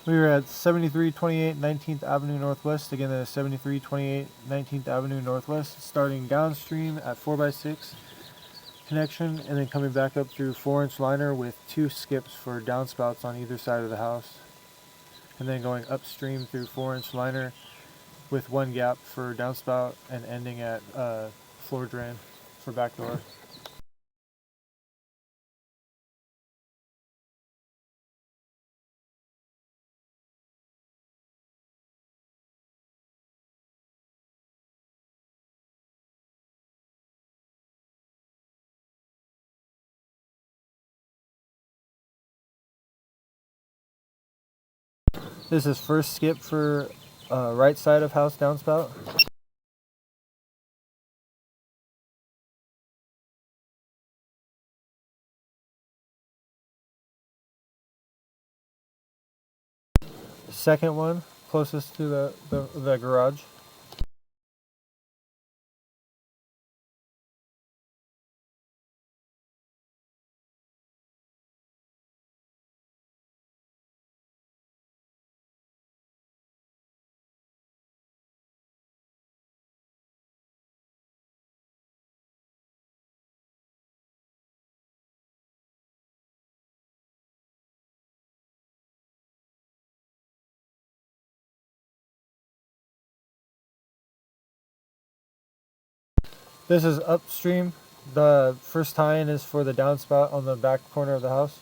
We were at 7328 19th Avenue Northwest. Again, that is 7328 19th Avenue Northwest, starting downstream at 4x6 connection, and then coming back up through 4-inch liner with 2 skips for downspouts on either side of the house, and then going upstream through 4-inch liner with 1 gap for downspout, and ending at floor drain for back door. This is first skip for right side of house downspout. Second one, closest to the garage. This is upstream. The first tie-in is for the downspout on the back corner of the house.